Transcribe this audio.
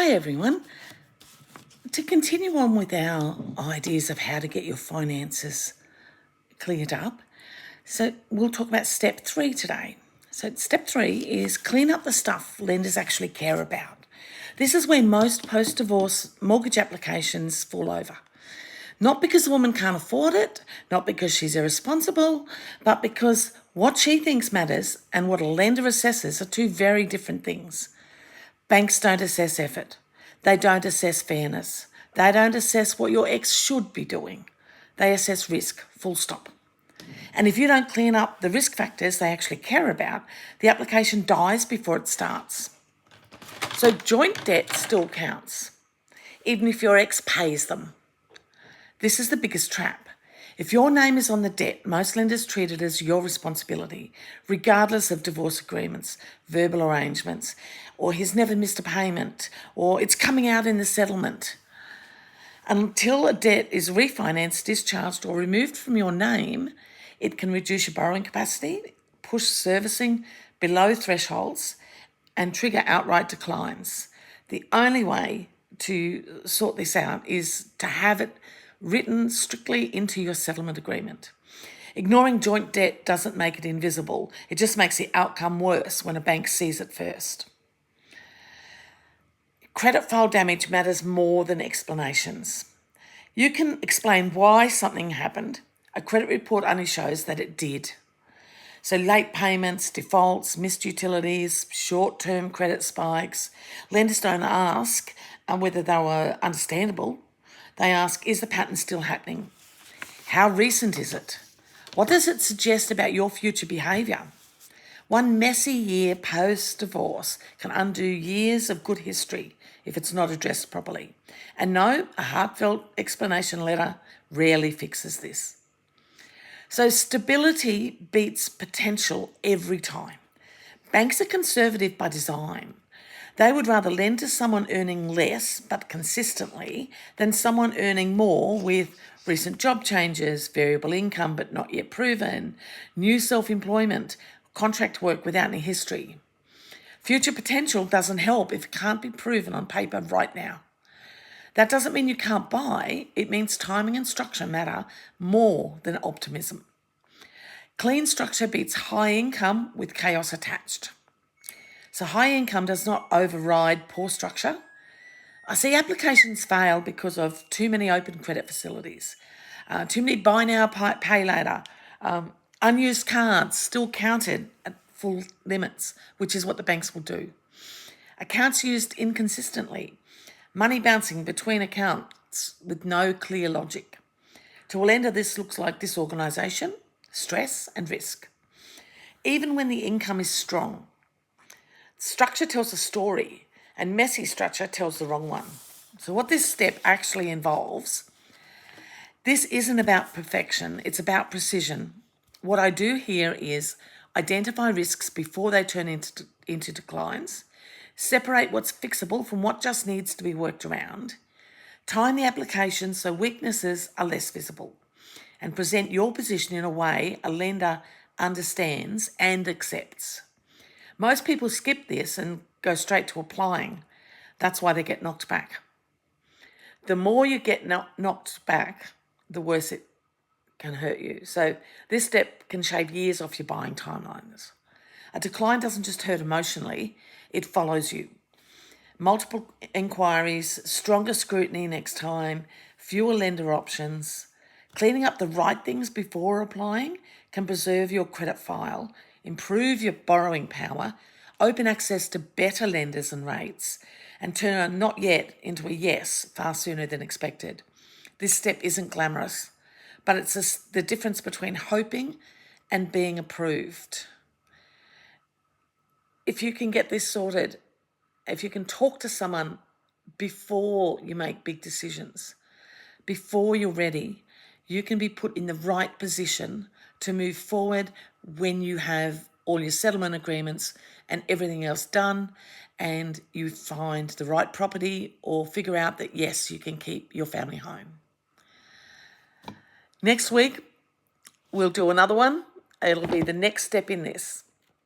Hi everyone. To continue on with our ideas of how to get your finances cleared up, so we'll talk about step 3 today. So step 3 is clean up the stuff lenders actually care about. This is where most post-divorce mortgage applications fall over. Not because the woman can't afford it, not because she's irresponsible, but because what she thinks matters and what a lender assesses are two very different things. Banks don't assess effort. They don't assess fairness. They don't assess what your ex should be doing. They assess risk, full stop. And if you don't clean up the risk factors they actually care about, the application dies before it starts. So joint debt still counts, even if your ex pays them. This is the biggest trap. If your name is on the debt, most lenders treat it as your responsibility, regardless of divorce agreements, verbal arrangements, or he's never missed a payment, or it's coming out in the settlement. Until a debt is refinanced, discharged, or removed from your name, it can reduce your borrowing capacity, push servicing below thresholds, and trigger outright declines. The only way to sort this out is to have it written strictly into your settlement agreement. Ignoring joint debt doesn't make it invisible. It just makes the outcome worse when a bank sees it first. Credit file damage matters more than explanations. You can explain why something happened. A credit report only shows that it did. So late payments, defaults, missed utilities, short-term credit spikes. Lenders don't ask whether they were understandable. They ask, is the pattern still happening? How recent is it? What does it suggest about your future behaviour? One messy year post-divorce can undo years of good history if it's not addressed properly. And no, a heartfelt explanation letter rarely fixes this. So stability beats potential every time. Banks are conservative by design. They would rather lend to someone earning less but consistently than someone earning more with recent job changes, variable income but not yet proven, new self-employment, contract work without any history. Future potential doesn't help if it can't be proven on paper right now. That doesn't mean you can't buy. It means timing and structure matter more than optimism. Clean structure beats high income with chaos attached. So high income does not override poor structure. I see applications fail because of too many open credit facilities, too many buy now, pay later, unused cards still counted at full limits, which is what the banks will do. Accounts used inconsistently, money bouncing between accounts with no clear logic. To a lender, this looks like disorganisation, stress and risk. Even when the income is strong, structure tells a story and messy structure tells the wrong one. So what this step actually involves, this isn't about perfection, it's about precision. What I do here is identify risks before they turn into declines, separate what's fixable from what just needs to be worked around, time the application so weaknesses are less visible, and present your position in a way a lender understands and accepts. Most people skip this and go straight to applying. That's why they get knocked back. The more you get knocked back, the worse it can hurt you. So this step can shave years off your buying timelines. A decline doesn't just hurt emotionally, it follows you. Multiple inquiries, stronger scrutiny next time, fewer lender options. Cleaning up the right things before applying can preserve your credit file, improve your borrowing power, open access to better lenders and rates, and turn a not yet into a yes far sooner than expected. This step isn't glamorous, but it's the difference between hoping and being approved. If you can get this sorted, if you can talk to someone before you make big decisions, before you're ready, you can be put in the right position to move forward when you have all your settlement agreements and everything else done and you find the right property or figure out that, yes, you can keep your family home. Next week, we'll do another one. It'll be the next step in this.